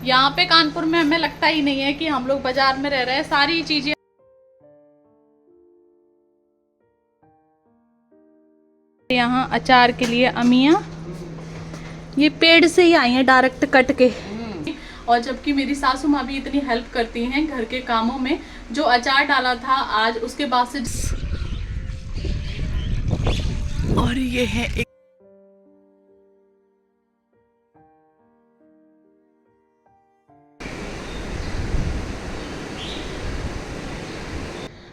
यहाँ पे कानपुर में हमें लगता ही नहीं है कि हम लोग बाजार में रह रहे हैं। सारी चीजें यहाँ अचार के लिए अमिया ये पेड़ से ही आई हैं डायरेक्ट कट के। और जबकि मेरी सासू माँ भी इतनी हेल्प करती हैं घर के कामों में, जो अचार डाला था आज उसके बाद से। और ये है एक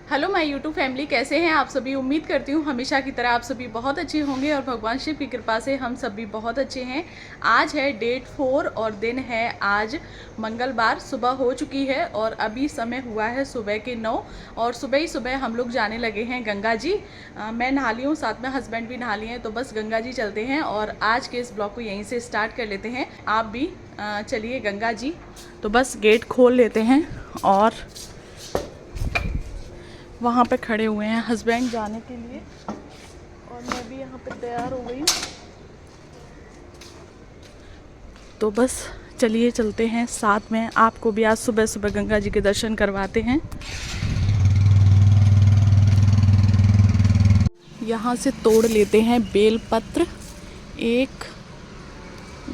हेलो माय यूट्यूब फैमिली, कैसे हैं आप सभी। उम्मीद करती हूँ हमेशा की तरह आप सभी बहुत अच्छे होंगे और भगवान शिव की कृपा से हम सभी बहुत अच्छे हैं। आज है डेट 4 और दिन है आज मंगलवार। सुबह हो चुकी है और अभी समय हुआ है सुबह के 9 और सुबह ही सुबह हम लोग जाने लगे हैं गंगा जी। मैं नहा ली हूँ, साथ में हस्बैंड भी नहा लिए हैं, तो बस गंगा जी चलते हैं और आज के इस ब्लॉग को यहीं से स्टार्ट कर लेते हैं। आप भी चलिए गंगा जी। तो बस गेट खोल लेते हैं और वहाँ पे खड़े हुए हैं हस्बैंड जाने के लिए और मैं भी यहाँ पे तैयार हो गई हूँ। तो बस चलिए चलते हैं, साथ में आपको भी आज सुबह सुबह गंगा जी के दर्शन करवाते हैं। यहाँ से तोड़ लेते हैं बेलपत्र, 1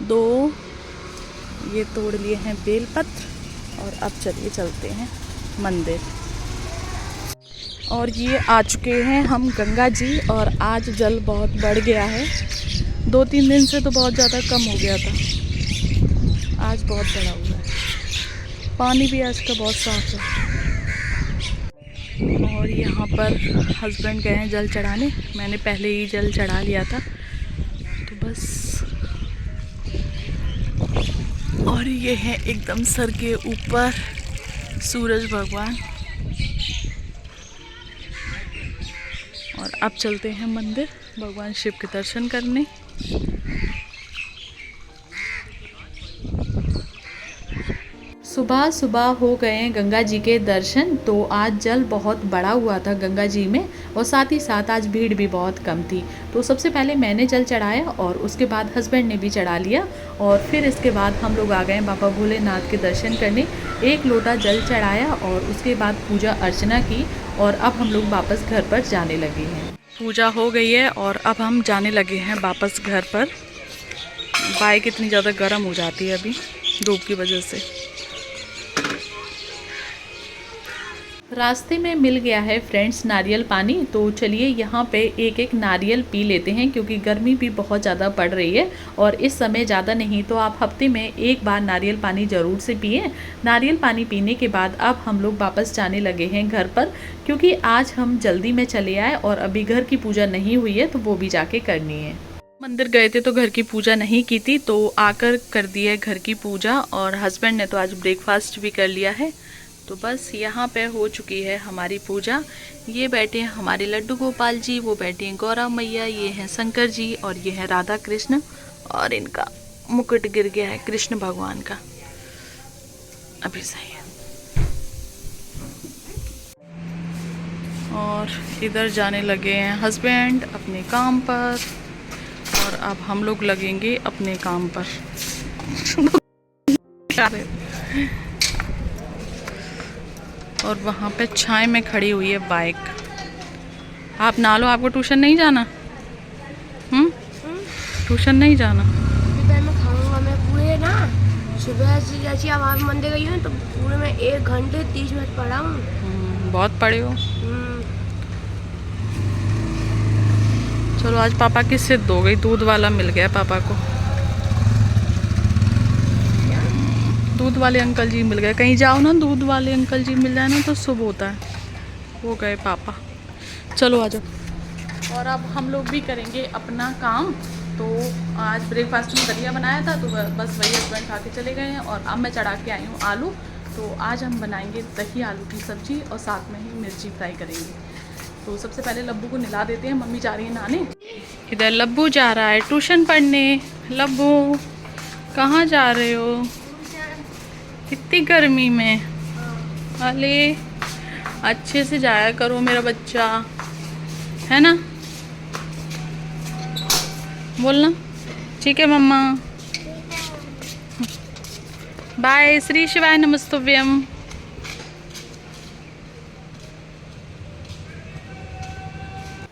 2 ये तोड़ लिए हैं बेलपत्र और अब चलिए चलते हैं मंदिर। और ये आ चुके हैं हम गंगा जी और आज जल बहुत बढ़ गया है। 2-3 दिन से तो बहुत ज़्यादा कम हो गया था, आज बहुत बड़ा हुआ है। पानी भी आज का बहुत साफ है। और यहाँ पर हस्बैंड गए हैं जल चढ़ाने, मैंने पहले ही जल चढ़ा लिया था तो बस। और ये है एकदम सर के ऊपर सूरज भगवान। और अब चलते हैं मंदिर भगवान शिव के दर्शन करने। सुबह सुबह हो गए हैं गंगा जी के दर्शन। तो आज जल बहुत बड़ा हुआ था गंगा जी में और साथ ही साथ आज भीड़ भी बहुत कम थी। तो सबसे पहले मैंने जल चढ़ाया और उसके बाद हस्बैंड ने भी चढ़ा लिया और फिर इसके बाद हम लोग आ गए बाबा भोलेनाथ के दर्शन करने। 1 लोटा जल चढ़ाया और उसके बाद पूजा अर्चना की और अब हम लोग वापस घर पर जाने लगे हैं। पूजा हो गई है और अब हम जाने लगे हैं वापस घर पर। बाइक इतनी ज़्यादा गर्म हो जाती है अभी धूप की वजह से। रास्ते में मिल गया है फ्रेंड्स नारियल पानी, तो चलिए यहाँ पे एक एक नारियल पी लेते हैं क्योंकि गर्मी भी बहुत ज़्यादा पड़ रही है और इस समय ज़्यादा नहीं तो आप हफ्ते में 1 बार नारियल पानी ज़रूर से पिए। नारियल पानी पीने के बाद अब हम लोग वापस जाने लगे हैं घर पर क्योंकि आज हम जल्दी में चले आए और अभी घर की पूजा नहीं हुई है तो वो भी जाके करनी है। मंदिर गए थे तो घर की पूजा नहीं की थी, तो आकर कर दी है घर की पूजा और हस्बैंड ने तो आज ब्रेकफास्ट भी कर लिया है। तो बस यहाँ पे हो चुकी है हमारी पूजा। ये बैठे हैं हमारे लड्डू गोपाल जी, वो बैठे हैं गौरा मैया, ये हैं शंकर जी और ये है राधा कृष्ण और इनका मुकुट गिर गया है कृष्ण भगवान का। अभी सही है। और इधर जाने लगे हैं हस्बैंड अपने काम पर और अब हम लोग लगेंगे अपने काम पर। और वहाँ पे छाए में खड़ी हुई है बाइक। आप ना लो, आपको ट्यूशन नहीं जाना? ट्यूशन नहीं जाना? मैं खाऊंगा। मैं पूरे ना सुबह से जैसे अब मंदिर गई हूँ तो पूरे में 1 घंटे 30 मिनट पढ़ा हूँ। बहुत पढ़े हो। चलो आज पापा की सिद्ध हो गई, दूध वाला मिल गया पापा को। दूध वाले अंकल जी मिल गए। कहीं जाओ ना दूध वाले अंकल जी मिल जाए ना तो शुभ होता है। वो गए पापा। चलो आ जाओ। और अब हम लोग भी करेंगे अपना काम। तो आज ब्रेकफास्ट में दलिया बनाया था तो बस वही हस्बैंड खा के चले गए हैं और अब मैं चढ़ा के आई हूँ आलू। तो आज हम बनाएंगे दही आलू की सब्जी और साथ में ही मिर्ची फ्राई करेंगे। तो सबसे पहले लब्बू को नहला देते हैं, मम्मी जा रही है नहाने। इधर लब्बू जा रहा है ट्यूशन पढ़ने। लब्बू कहाँ जा रहे हो इतनी गर्मी में? अरे अच्छे से जाया करो मेरा बच्चा, है ना? बोलना ठीक है मम्मा। बाय। श्री शिवाय नमस्तुभ्यम।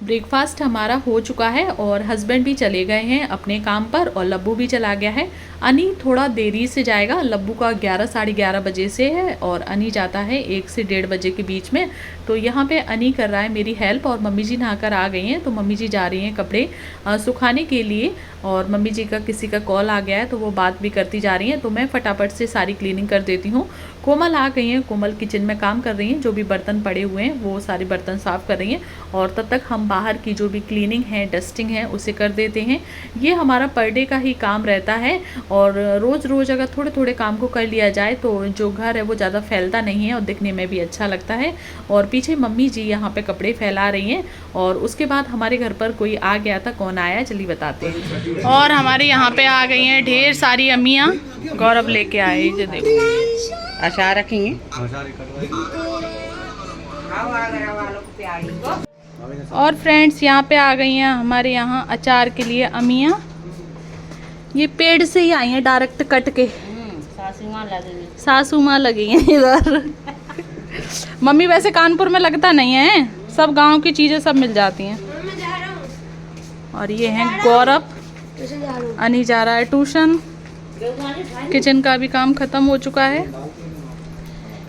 ब्रेकफास्ट हमारा हो चुका है और हस्बैंड भी चले गए हैं अपने काम पर और लब्बू भी चला गया है। अनी थोड़ा देरी से जाएगा, लब्बू का 11 साढ़े 11 बजे से है और अनी जाता है 1 से 1:30 बजे के बीच में। तो यहाँ पे अनी कर रहा है मेरी हेल्प और मम्मी जी नहाकर आ गई हैं, तो मम्मी जी जा रही हैं कपड़े सुखाने के लिए और मम्मी जी का किसी का कॉल आ गया है तो वो बात भी करती जा रही हैं, तो मैं फटाफट से सारी क्लीनिंग कर देती हूँ। कोमल आ गई हैं, कोमल किचन में काम कर रही हैं, जो भी बर्तन पड़े हुए हैं वो सारे बर्तन साफ़ कर रही हैं और तब तक हम बाहर की जो भी क्लीनिंग है, डस्टिंग है, उसे कर देते हैं। ये हमारा पर डे का ही काम रहता है और रोज़ अगर थोड़े थोड़े काम को कर लिया जाए तो जो घर है वो ज़्यादा फैलता नहीं है और दिखने में भी अच्छा लगता है। और पीछे मम्मी जी यहाँ पे कपड़े फैला रही हैं और उसके बाद हमारे घर पर कोई आ गया था। कौन आया चलिए बताते हैं। और हमारे यहाँ पे आ गई हैं ढेर सारी अम्मियाँ, गौरव लेके आए, ये देखो अचार रखेंगे। और फ्रेंड्स यहाँ पे आ गई हैं हमारे यहाँ अचार के लिए अम्मियाँ। ये पेड़ से ही आई हैं डायरेक्ट कट के। सासू माँ लगी हैं इधर। मम्मी वैसे कानपुर में लगता नहीं है, सब गांव की चीज़ें सब मिल जाती हैं। और ये हैं गौरव, अनी जा रहा है ट्यूशन। किचन का भी काम ख़त्म हो चुका है।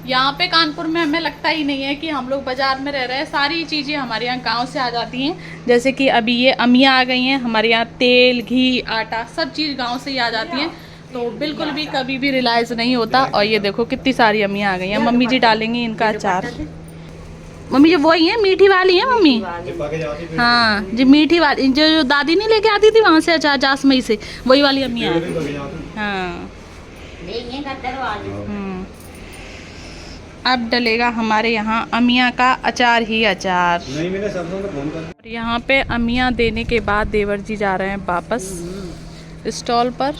यहाँ पे कानपुर में हमें लगता ही नहीं है कि हम लोग बाज़ार में रह रहे हैं, सारी चीज़ें हमारे यहाँ गांव से आ जाती हैं। जैसे कि अभी ये अम्मियाँ आ गई हैं, हमारे यहाँ तेल, घी, आटा सब चीज़ गांव से ही आ जाती हैं, तो बिल्कुल भी कभी भी रिलाइज़ नहीं होता। और ये देखो कितनी सारी अम्मियाँ आ गई हैं। मम्मी जी डालेंगी इनका अचार। मम्मी जी वही है, मीठी वाली है मम्मी। हाँ जी, मीठी वाली जो दादी नहीं लेके आती थी वहाँ से अचार जासमई से, वही वाली अम्मियाँ। हाँ अब डलेगा हमारे यहाँ अमिया का अचार ही अचार। और यहाँ पे अमिया देने के बाद देवर जी जा रहे हैं वापस स्टॉल पर।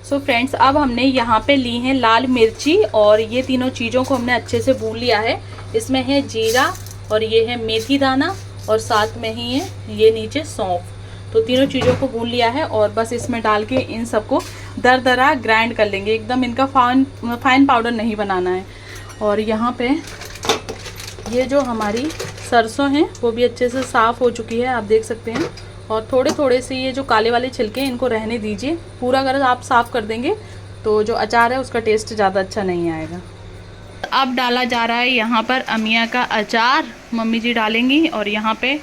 सो फ्रेंड्स, अब हमने यहाँ पे ली हैं लाल मिर्ची और ये तीनों चीज़ों को हमने अच्छे से भून लिया है। इसमें है जीरा और ये है मेथी दाना और साथ में ही है ये नीचे सौंफ। तो तीनों चीज़ों को भून लिया है और बस इसमें डाल के इन सबको दरदरा ग्राइंड कर लेंगे। एकदम इनका फाइन पाउडर नहीं बनाना है। और यहाँ पे ये जो हमारी सरसों हैं वो भी अच्छे से साफ़ हो चुकी है, आप देख सकते हैं। और थोड़े थोड़े से ये जो काले वाले छिलके इनको रहने दीजिए, पूरा अगर आप साफ़ कर देंगे तो जो अचार है उसका टेस्ट ज़्यादा अच्छा नहीं आएगा। अब डाला जा रहा है यहाँ पर अमिया का अचार, मम्मी जी डालेंगी। और यहाँ पे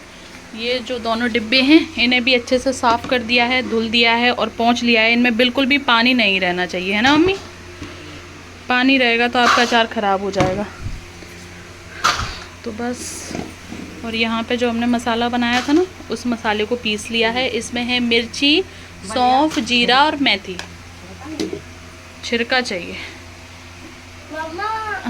ये जो दोनों डिब्बे हैं इन्हें भी अच्छे से साफ़ कर दिया है, धुल दिया है और पोंछ लिया है। इनमें बिल्कुल भी पानी नहीं रहना चाहिए, है ना मम्मी? पानी रहेगा तो आपका अचार ख़राब हो जाएगा। तो बस, और यहाँ पे जो हमने मसाला बनाया था ना, उस मसाले को पीस लिया है। इसमें है मिर्ची, सौंफ, जीरा और मेथी। छिड़का चाहिए।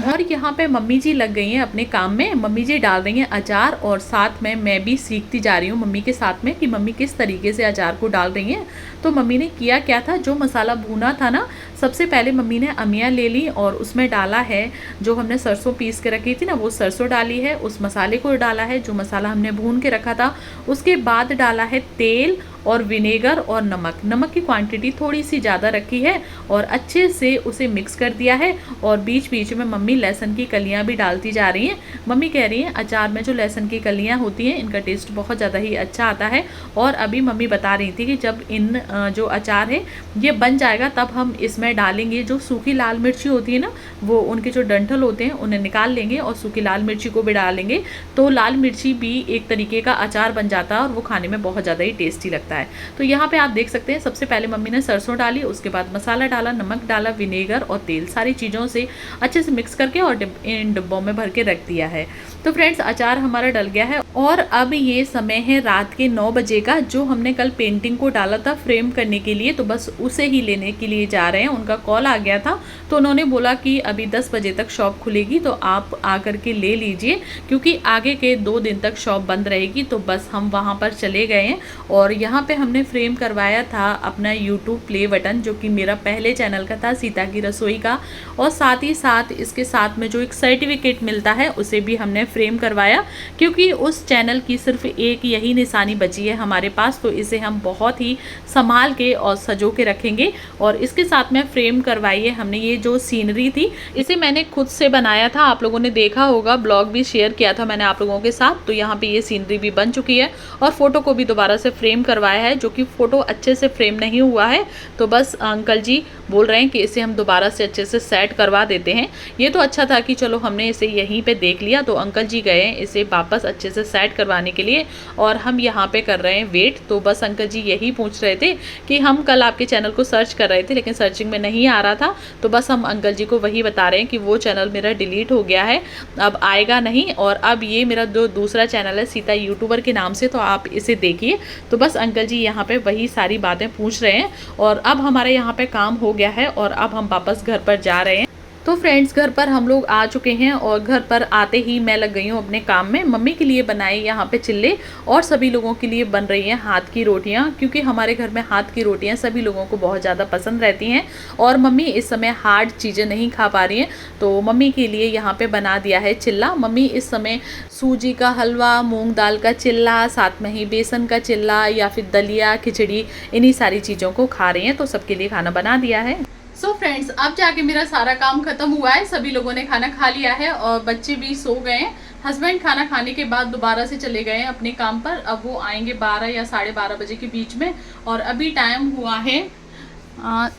और यहाँ पे मम्मी जी लग गई हैं अपने काम में। मम्मी जी डाल रही हैं अचार और साथ में मैं भी सीखती जा रही हूँ मम्मी के साथ में कि मम्मी किस तरीके से अचार को डाल रही हैं। तो मम्मी ने किया क्या था, जो मसाला भुना था ना, सबसे पहले मम्मी ने अमिया ले ली और उसमें डाला है जो हमने सरसों पीस के रखी थी ना, वो सरसों डाली है। उस मसाले को डाला है जो मसाला हमने भून के रखा था। उसके बाद डाला है तेल और विनेगर और नमक। नमक की क्वांटिटी थोड़ी सी ज़्यादा रखी है और अच्छे से उसे मिक्स कर दिया है। और बीच बीच में मम्मी लहसुन की कलियां भी डालती जा रही हैं। मम्मी कह रही हैं अचार में जो लहसुन की कलियां होती हैं इनका टेस्ट बहुत ज़्यादा ही अच्छा आता है। और अभी मम्मी बता रही थी कि जब इन जो अचार है ये बन जाएगा तब हम इसमें डालेंगे जो सूखी लाल मिर्ची होती है ना, वो उनके जो डंठल होते हैं उन्हें निकाल लेंगे और सूखी लाल मिर्ची को भी डालेंगे। तो लाल मिर्ची भी एक तरीके का अचार बन जाता है और वो खाने में बहुत ज़्यादा ही टेस्टी लगता है। तो यहाँ पे आप देख सकते हैं सबसे पहले मम्मी ने सरसों डाली, उसके बाद मसाला डाला, नमक डाला, विनेगर और तेल, सारी चीज़ों से अच्छे से मिक्स करके और इन डिब्बों में भर के रख दिया है। तो फ्रेंड्स, अचार हमारा डल गया है और अब ये समय है रात के 9 बजे का। जो हमने कल पेंटिंग को डाला था फ्रेम करने के लिए, तो बस उसे ही लेने के लिए जा रहे हैं। उनका कॉल आ गया था तो उन्होंने बोला कि अभी 10 बजे तक शॉप खुलेगी तो आप आकर के ले लीजिए, क्योंकि आगे के 2 दिन तक शॉप बंद रहेगी। तो बस हम वहाँ पर चले गए हैं और यहाँ पे हमने फ्रेम करवाया था अपना यूट्यूब प्ले बटन, जो कि मेरा पहले चैनल का था, सीता की रसोई का। और साथ ही साथ इसके साथ में जो एक सर्टिफिकेट मिलता है उसे भी हमने फ्रेम करवाया, क्योंकि उस चैनल की सिर्फ एक यही निशानी बची है हमारे पास, तो इसे हम बहुत ही संभाल के और सजो के रखेंगे। और इसके साथ में फ्रेम करवाई है हमने ये जो सीनरी थी, इसे मैंने खुद से बनाया था, आप लोगों ने देखा होगा, ब्लॉग भी शेयर किया था मैंने आप लोगों के साथ। तो यहाँ पे ये सीनरी भी बन चुकी है और फोटो को भी दोबारा से फ्रेम करवाया है, जो कि फोटो अच्छे से फ्रेम नहीं हुआ है, तो बस अंकल जी बोल रहे हैं कि इसे हम दोबारा से अच्छे से सेट करवा देते हैं। ये तो अच्छा था कि चलो हमने इसे यहीं पे देख लिया, तो अंकल जी गए हैं इसे वापस अच्छे से सेट करवाने के लिए और हम यहाँ पे कर रहे हैं वेट। तो बस अंकल जी यही पूछ रहे थे कि हम कल आपके चैनल को सर्च कर रहे थे लेकिन सर्चिंग में नहीं आ रहा था, तो बस हम अंकल जी को वही बता रहे हैं कि वो चैनल मेरा डिलीट हो गया है, अब आएगा नहीं, और अब ये मेरा जो दूसरा चैनल है सीता यूट्यूबर के नाम से, तो आप इसे देखिए। तो बस अंकल जी यहाँ पे वही सारी बातें पूछ रहे हैं और अब हमारे यहाँ पे काम हो गया है और अब हम वापस घर पर जा रहे हैं। तो फ्रेंड्स, घर पर हम लोग आ चुके हैं और घर पर आते ही मैं लग गई हूँ अपने काम में। मम्मी के लिए बनाए यहाँ पे चिल्ले और सभी लोगों के लिए बन रही हैं हाथ की रोटियाँ, क्योंकि हमारे घर में हाथ की रोटियाँ सभी लोगों को बहुत ज़्यादा पसंद रहती हैं और मम्मी इस समय हार्ड चीज़ें नहीं खा पा रही हैं, तो मम्मी के लिए यहाँ पे बना दिया है चिल्ला। मम्मी इस समय सूजी का हलवा, मूँग दाल का चिल्ला, साथ में ही बेसन का चिल्ला या फिर दलिया, खिचड़ी, इन्हीं सारी चीज़ों को खा रही हैं, तो सबके लिए खाना बना दिया है। सो फ्रेंड्स, अब जाके मेरा सारा काम खत्म हुआ है, सभी लोगों ने खाना खा लिया है और बच्चे भी सो गए हैं। हस्बैंड खाना खाने के बाद दोबारा से चले गए हैं अपने काम पर, अब वो आएंगे 12 या 12:30 बजे के बीच में और अभी टाइम हुआ है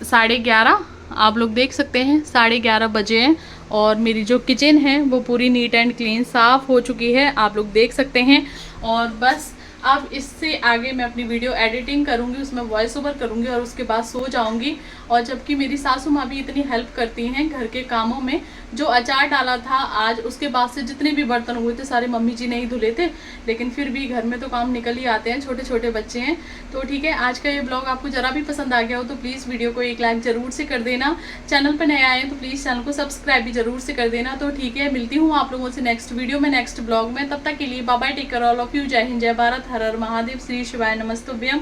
11:30। आप लोग देख सकते हैं 11:30 बजे हैं और मेरी जो किचन है वो पूरी नीट एंड क्लीन साफ़ हो चुकी है, आप लोग देख सकते हैं। और बस अब इससे आगे मैं अपनी वीडियो एडिटिंग करूँगी, उसमें वॉइस ओवर करूँगी और उसके बाद सो जाऊँगी। और जबकि मेरी सासू माँ भी इतनी हेल्प करती हैं घर के कामों में, जो अचार डाला था आज उसके बाद से जितने भी बर्तन हुए थे सारे मम्मी जी नहीं धुले थे, लेकिन फिर भी घर में तो काम निकल ही आते हैं, छोटे छोटे बच्चे हैं। तो ठीक है, आज का ये ब्लॉग आपको ज़रा भी पसंद आ गया हो तो प्लीज़ वीडियो को एक लाइक ज़रूर से कर देना। चैनल पर नए आए तो प्लीज़ चैनल को सब्सक्राइब भी ज़रूर से कर देना। तो ठीक है, मिलती हूँ आप लोगों से नेक्स्ट वीडियो में, नेक्स्ट ब्लॉग में। तब तक के लिए bye bye, take care all of you. जय हिंद, जय भारत, हर हर महादेव, श्री शिवाय नमस्तुभ्यम।